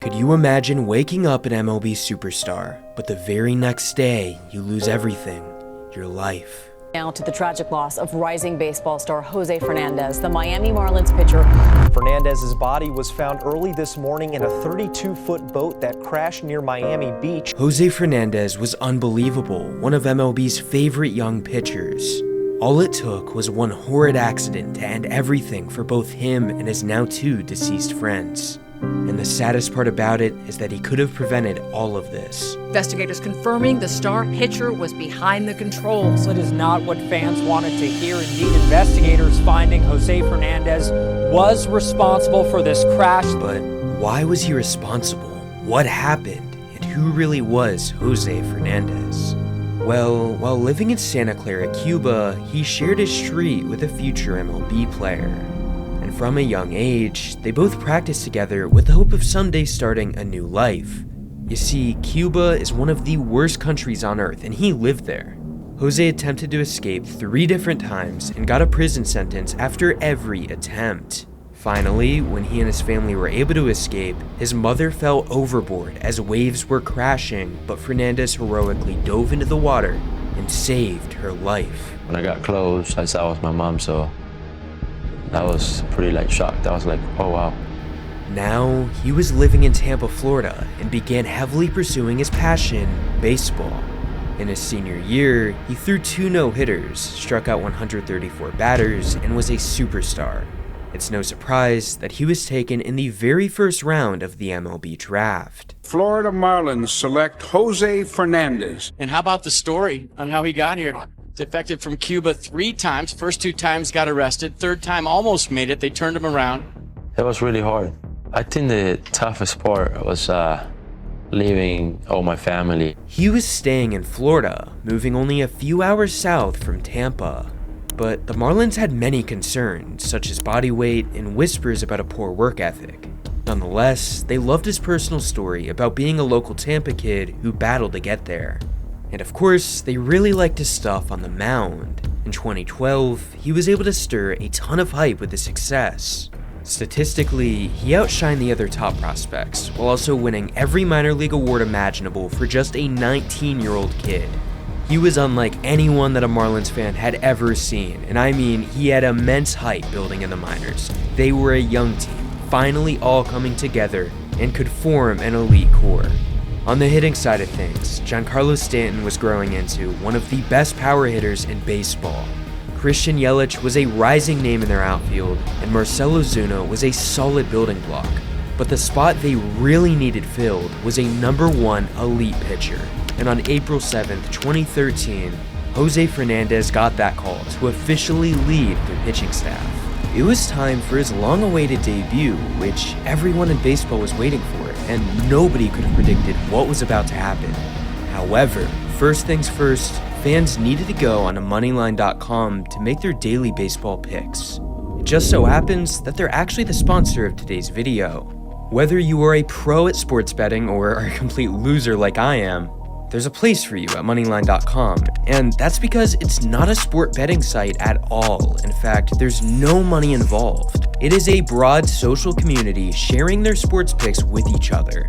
Could you imagine waking up an MLB superstar, but the very next day you lose everything, your life? Now to the tragic loss of rising baseball star Jose Fernandez, the Miami Marlins pitcher. Fernandez's body was found early this morning in a 32-foot boat that crashed near Miami Beach. Jose Fernandez was unbelievable, one of MLB's favorite young pitchers. All it took was one horrid accident to end everything for both him and his now two deceased friends. And the saddest part about it is that he could have prevented all of this. Investigators confirming the star pitcher was behind the controls. It is not what fans wanted to hear. Indeed, investigators finding Jose Fernandez was responsible for this crash. But why was he responsible? What happened? And who really was Jose Fernandez? Well, while living in Santa Clara, Cuba, he shared his street with a future MLB player. And from a young age, they both practiced together with the hope of someday starting a new life. You see, Cuba is one of the worst countries on earth, and he lived there. Jose attempted to escape 3 different times and got a prison sentence after every attempt. Finally, when he and his family were able to escape, his mother fell overboard as waves were crashing, but Fernandez heroically dove into the water and saved her life. When I got close, I saw it was my mom, so I was pretty shocked. I was like, oh wow. Now, he was living in Tampa, Florida, and began heavily pursuing his passion, baseball. In his senior year, he threw 2 no-hitters, struck out 134 batters, and was a superstar. It's no surprise that he was taken in the very first round of the MLB draft. Florida Marlins select Jose Fernandez. And how about the story on how he got here? Defected from Cuba 3 times. First 2 times got arrested. 3rd time almost made it. They turned him around. It was really hard. I think the toughest part was leaving all my family. He was staying in Florida, moving only a few hours south from Tampa. But the Marlins had many concerns, such as body weight and whispers about a poor work ethic. Nonetheless, they loved his personal story about being a local Tampa kid who battled to get there. And of course, they really liked his stuff on the mound. In 2012, he was able to stir a ton of hype with his success. Statistically, he outshined the other top prospects, while also winning every minor league award imaginable for just a 19-year-old kid. He was unlike anyone that a Marlins fan had ever seen, and I mean, he had immense hype building in the minors. They were a young team, finally all coming together, and could form an elite core. On the hitting side of things, Giancarlo Stanton was growing into one of the best power hitters in baseball. Christian Yelich was a rising name in their outfield, and Marcell Ozuna was a solid building block. But the spot they really needed filled was a #1 elite pitcher. And on April 7th, 2013, Jose Fernandez got that call to officially lead their pitching staff. It was time for his long-awaited debut, which everyone in baseball was waiting for, and nobody could have predicted what was about to happen. However, first things first, fans needed to go on to moneyline.com to make their daily baseball picks. It just so happens that they're actually the sponsor of today's video. Whether you are a pro at sports betting or are a complete loser like I am, there's a place for you at moneyline.com, and that's because it's not a sport betting site at all. In fact, there's no money involved. It is a broad social community sharing their sports picks with each other.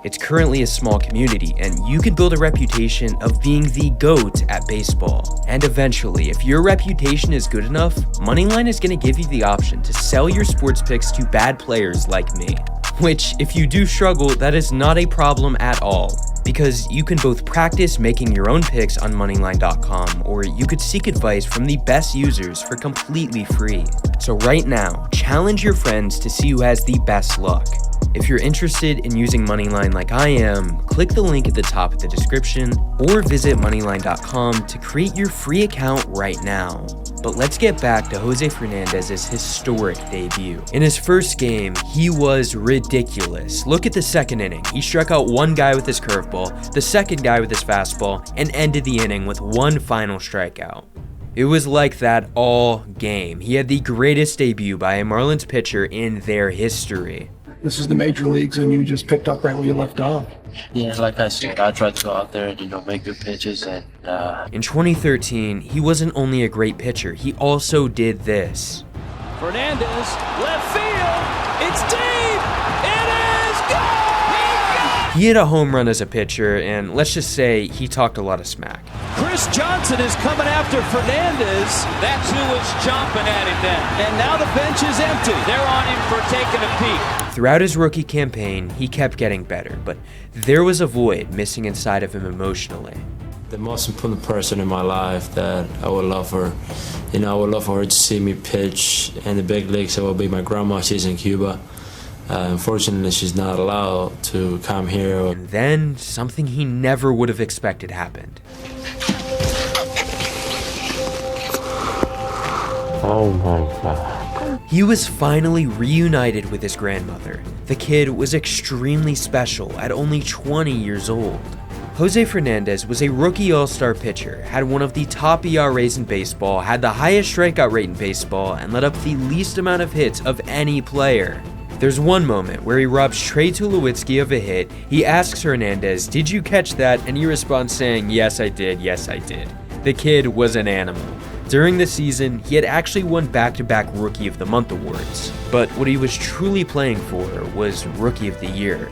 It's currently a small community, and you can build a reputation of being the GOAT at baseball. And eventually, if your reputation is good enough, Moneyline is going to give you the option to sell your sports picks to bad players like me. Which, if you do struggle, that is not a problem at all, because you can both practice making your own picks on moneyline.com, or you could seek advice from the best users for completely free. So right now, challenge your friends to see who has the best luck. If you're interested in using Moneyline like I am, click the link at the top of the description, or visit moneyline.com to create your free account right now. But let's get back to Jose Fernandez's historic debut. In his first game, he was ridiculous. Look at the second inning. He struck out 1 guy with his curveball, the second guy with his fastball, and ended the inning with 1 final strikeout. It was like that all game. He had the greatest debut by a Marlins pitcher in their history. This is the major leagues, and you just picked up right where you left off. Yeah, like I said, I tried to go out there and, make good pitches. And in 2013, he wasn't only a great pitcher, he also did this. Fernandez, left field, it's deep, it is gone! He hit a home run as a pitcher, and let's just say he talked a lot of smack. Chris Johnson is coming after Fernandez. That's who was chomping at him then. And now the bench is empty. They're on him for taking a peek. Throughout his rookie campaign, he kept getting better, but there was a void missing inside of him emotionally. The most important person in my life that I would love her, I would love for her to see me pitch in the big leagues. It will be my grandma. She's in Cuba. Unfortunately, she's not allowed to come here. And then something he never would have expected happened. Oh my God. He was finally reunited with his grandmother. The kid was extremely special at only 20 years old. Jose Fernandez was a rookie all-star pitcher, had one of the top ERAs in baseball, had the highest strikeout rate in baseball, and let up the least amount of hits of any player. There's one moment where he robs Trey Tulowitzki of a hit. He asks Hernandez, "Did you catch that?" And he responds saying, "Yes, I did. Yes, I did." The kid was an animal. During the season, he had actually won back-to-back Rookie of the Month awards. But what he was truly playing for was Rookie of the Year.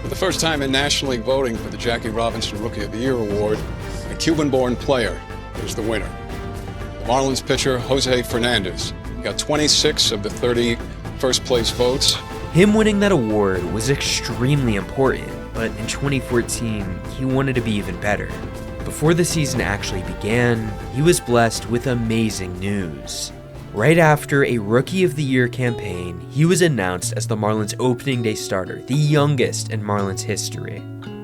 For the first time in National League voting for the Jackie Robinson Rookie of the Year award, a Cuban-born player is the winner. The Marlins pitcher, Jose Fernandez. He got 26 of the 30 first-place votes. Him winning that award was extremely important, but in 2014, he wanted to be even better. Before the season actually began, he was blessed with amazing news. Right after a Rookie of the Year campaign, he was announced as the Marlins opening day starter, the youngest in Marlins history.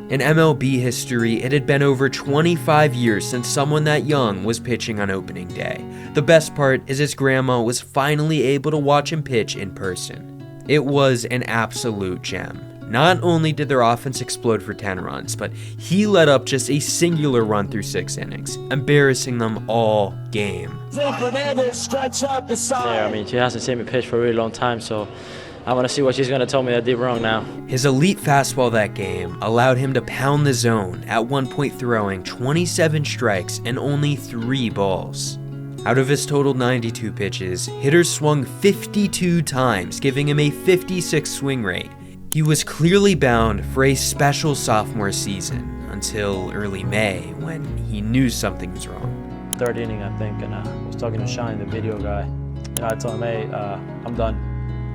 In MLB history, it had been over 25 years since someone that young was pitching on opening day. The best part is his grandma was finally able to watch him pitch in person. It was an absolute gem. Not only did their offense explode for 10 runs, but he let up just a singular run through 6 innings, embarrassing them all game. Yeah, she hasn't seen me pitch for a really long time, so I want to see what she's going to tell me I did wrong now. His elite fastball that game allowed him to pound the zone, at one point throwing 27 strikes and only 3 balls. Out of his total 92 pitches, hitters swung 52 times, giving him a 56 swing rate. He was clearly bound for a special sophomore season until early May when he knew something was wrong. 3rd inning, I think, and I was talking to Shine, the video guy. I told him, "Hey, I'm done."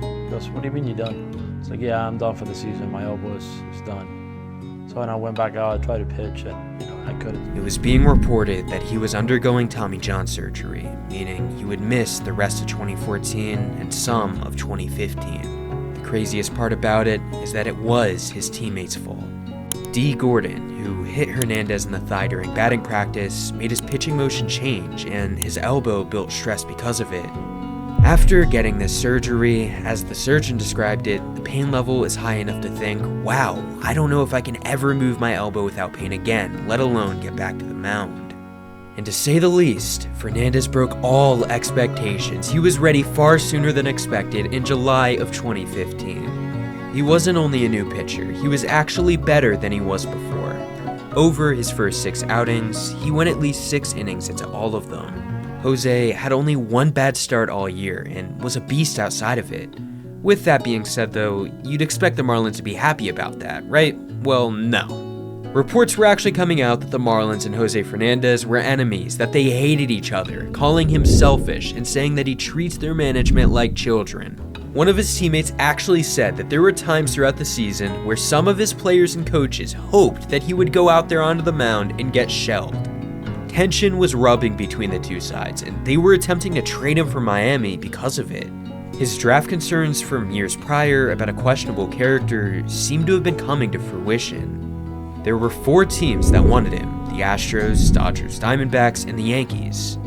He goes, "What do you mean you're done?" It's like, "Yeah, I'm done for the season. My elbow is done." So when I went back out, I tried to pitch, and I couldn't. It was being reported that he was undergoing Tommy John surgery, meaning he would miss the rest of 2014 and some of 2015. The craziest part about it is that it was his teammate's fault. D. Gordon, who hit Hernandez in the thigh during batting practice, made his pitching motion change, and his elbow built stress because of it. After getting this surgery, as the surgeon described it, the pain level is high enough to think, wow, I don't know if I can ever move my elbow without pain again, let alone get back to the mound. And to say the least, Fernandez broke all expectations. He was ready far sooner than expected in July of 2015. He wasn't only a new pitcher, he was actually better than he was before. Over his first 6 outings, he went at least 6 innings into all of them. Jose had only 1 bad start all year and was a beast outside of it. With that being said though, you'd expect the Marlins to be happy about that, right? Well, no. Reports were actually coming out that the Marlins and Jose Fernandez were enemies, that they hated each other, calling him selfish and saying that he treats their management like children. One of his teammates actually said that there were times throughout the season where some of his players and coaches hoped that he would go out there onto the mound and get shelled. Tension was rubbing between the two sides, and they were attempting to trade him from Miami because of it. His draft concerns from years prior about a questionable character seemed to have been coming to fruition. There were 4 teams that wanted him: the Astros, Dodgers, Diamondbacks, and the Yankees.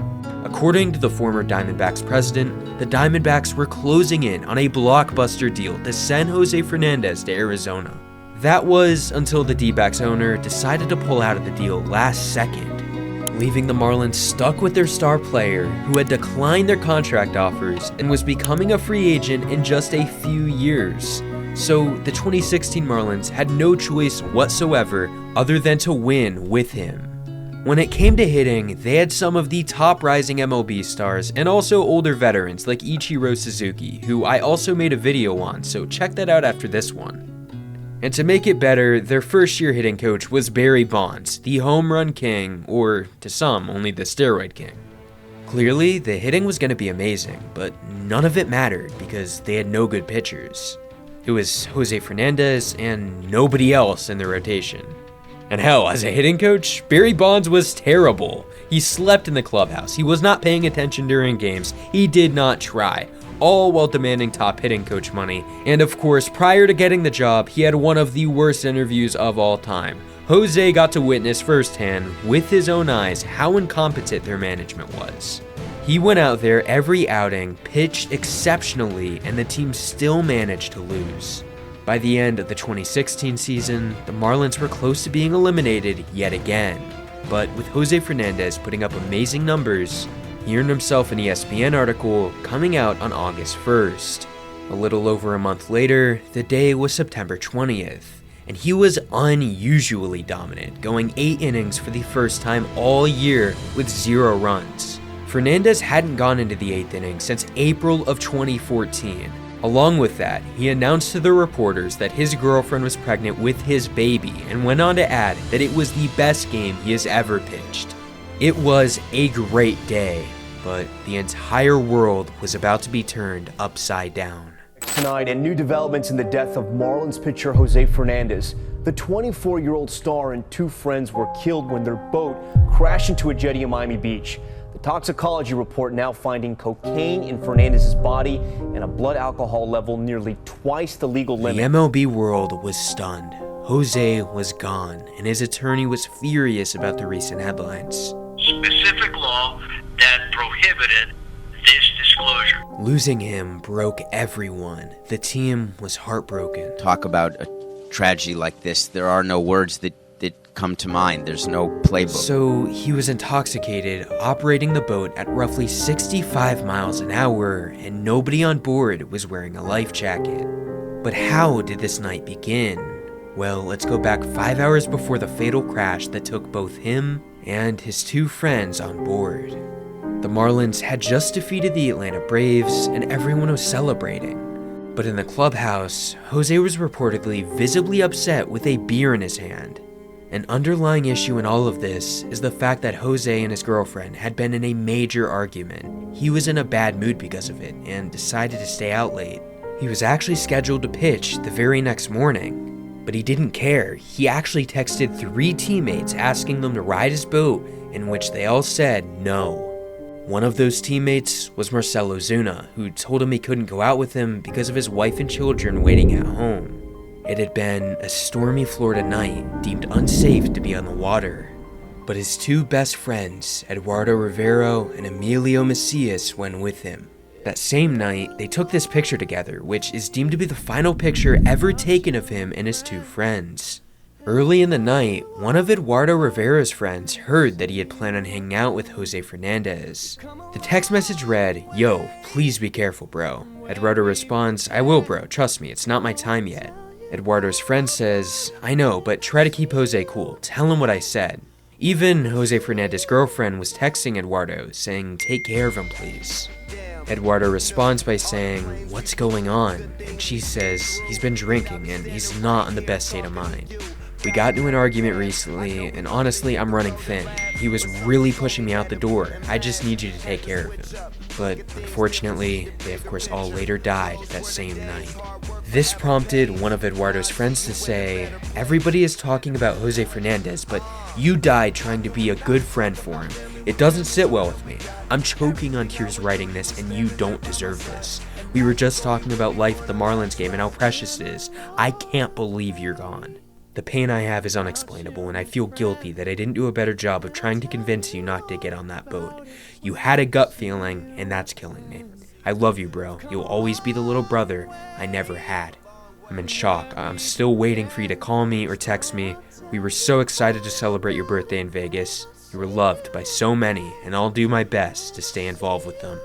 According to the former Diamondbacks president, the Diamondbacks were closing in on a blockbuster deal to send Jose Fernandez to Arizona. That was until the D-backs owner decided to pull out of the deal last second, leaving the Marlins stuck with their star player who had declined their contract offers and was becoming a free agent in just a few years. So the 2016 Marlins had no choice whatsoever other than to win with him. When it came to hitting, they had some of the top rising MLB stars and also older veterans like Ichiro Suzuki, who I also made a video on, so check that out after this one. And to make it better, their first-year hitting coach was Barry Bonds, the home run king, or to some, only the steroid king. Clearly, the hitting was going to be amazing, but none of it mattered because they had no good pitchers. It was Jose Fernandez and nobody else in the rotation. And hell, as a hitting coach, Barry Bonds was terrible. He slept in the clubhouse, he was not paying attention during games, he did not try, all while demanding top hitting coach money. And of course, prior to getting the job, he had one of the worst interviews of all time. Jose got to witness firsthand, with his own eyes, how incompetent their management was. He went out there every outing, pitched exceptionally, and the team still managed to lose. By the end of the 2016 season, the Marlins were close to being eliminated yet again. But with Jose Fernandez putting up amazing numbers, he earned himself an ESPN article coming out on August 1st. A little over a month later, the day was September 20th, and he was unusually dominant, going 8 innings for the first time all year with 0 runs. Fernandez hadn't gone into the 8th inning since April of 2014. Along with that, he announced to the reporters that his girlfriend was pregnant with his baby and went on to add that it was the best game he has ever pitched. It was a great day, but the entire world was about to be turned upside down. Tonight, and new developments in the death of Marlins pitcher Jose Fernandez. The 24-year-old star and 2 friends were killed when their boat crashed into a jetty in Miami Beach. The toxicology report now finding cocaine in Fernandez's body and a blood alcohol level nearly twice the legal limit. The MLB world was stunned. Jose was gone, and his attorney was furious about the recent headlines. Specific law that prohibited this disclosure. Losing him broke everyone. The team was heartbroken. Talk about a tragedy like this. There are no words that come to mind. There's no playbook. So he was intoxicated, operating the boat at roughly 65 miles an hour, and nobody on board was wearing a life jacket. But how did this night begin? Well, let's go back 5 hours before the fatal crash that took both him and his 2 friends on board. The Marlins had just defeated the Atlanta Braves, and everyone was celebrating. But in the clubhouse, Jose was reportedly visibly upset with a beer in his hand. An underlying issue in all of this is the fact that Jose and his girlfriend had been in a major argument. He was in a bad mood because of it and decided to stay out late. He was actually scheduled to pitch the very next morning, but he didn't care. He actually texted 3 teammates asking them to ride his boat, in which they all said no. One of those teammates was Marcelo Zuna, who told him he couldn't go out with him because of his wife and children waiting at home. It had been a stormy Florida night, deemed unsafe to be on the water. But his 2 best friends, Eduardo Rivero and Emilio Macias, went with him. That same night, they took this picture together, which is deemed to be the final picture ever taken of him and his 2 friends. Early in the night, one of Eduardo Rivero's friends heard that he had planned on hanging out with Jose Fernandez. The text message read, "Yo, please be careful, bro." Eduardo responds, "I will, bro, trust me, it's not my time yet." Eduardo's friend says, "I know, but try to keep Jose cool. Tell him what I said." Even Jose Fernandez's girlfriend was texting Eduardo, saying, "Take care of him, please." Eduardo responds by saying, "What's going on?" And she says, "He's been drinking and he's not in the best state of mind. We got into an argument recently, and honestly, I'm running thin. He was really pushing me out the door. I just need you to take care of him." But unfortunately, they of course all later died that same night. This prompted one of Eduardo's friends to say, "Everybody is talking about Jose Fernandez, but you died trying to be a good friend for him. It doesn't sit well with me. I'm choking on tears writing this, and you don't deserve this. We were just talking about life at the Marlins game and how precious it is. I can't believe you're gone. The pain I have is unexplainable, and I feel guilty that I didn't do a better job of trying to convince you not to get on that boat. You had a gut feeling, and that's killing me. I love you, bro. You'll always be the little brother I never had. I'm in shock. I'm still waiting for you to call me or text me. We were so excited to celebrate your birthday in Vegas. You were loved by so many, and I'll do my best to stay involved with them."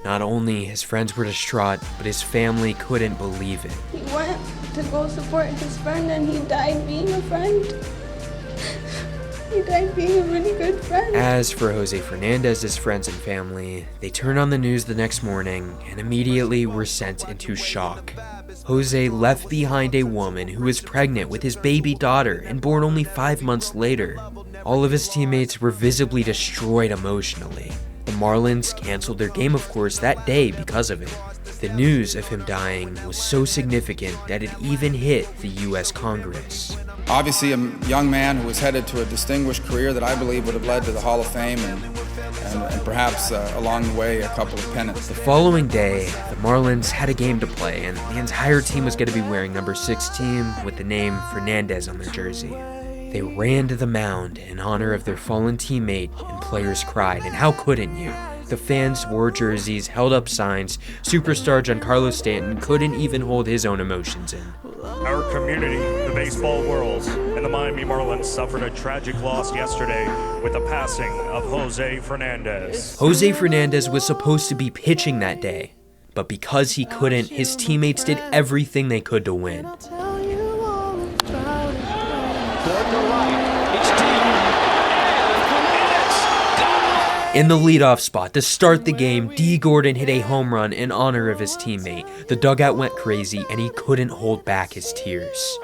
Not only his friends were distraught, but his family couldn't believe it. He went to go support his friend and he died being a friend. He died being a really good friend. As for Jose Fernandez's friends and family, they turned on the news the next morning and immediately were sent into shock. Jose left behind a woman who was pregnant with his baby daughter and born only 5 months later. All of his teammates were visibly destroyed emotionally. The Marlins canceled their game, of course, that day because of it. The news of him dying was so significant that it even hit the U.S. Congress. Obviously, a young man who was headed to a distinguished career that I believe would have led to the Hall of Fame and perhaps along the way a couple of pennants. The following day, the Marlins had a game to play, and the entire team was going to be wearing number 16 with the name Fernandez on their jersey. They ran to the mound in honor of their fallen teammate, and players cried, and how couldn't you? The fans wore jerseys, held up signs. Superstar Giancarlo Stanton couldn't even hold his own emotions in. Our community, the baseball world, and the Miami Marlins suffered a tragic loss yesterday with the passing of Jose Fernandez. Jose Fernandez was supposed to be pitching that day, but because he couldn't, his teammates did everything they could to win. In the leadoff spot to start the game, D. Gordon hit a home run in honor of his teammate. The dugout went crazy and he couldn't hold back his tears.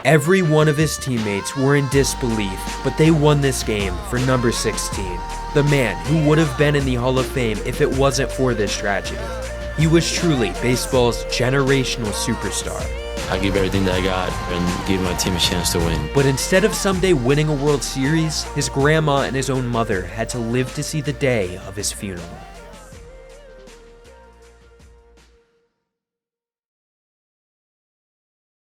Every one of his teammates were in disbelief, but they won this game for number 16, the man who would have been in the Hall of Fame if it wasn't for this tragedy. He was truly baseball's generational superstar. I give everything that I got and give my team a chance to win. But instead of someday winning a World Series, his grandma and his own mother had to live to see the day of his funeral.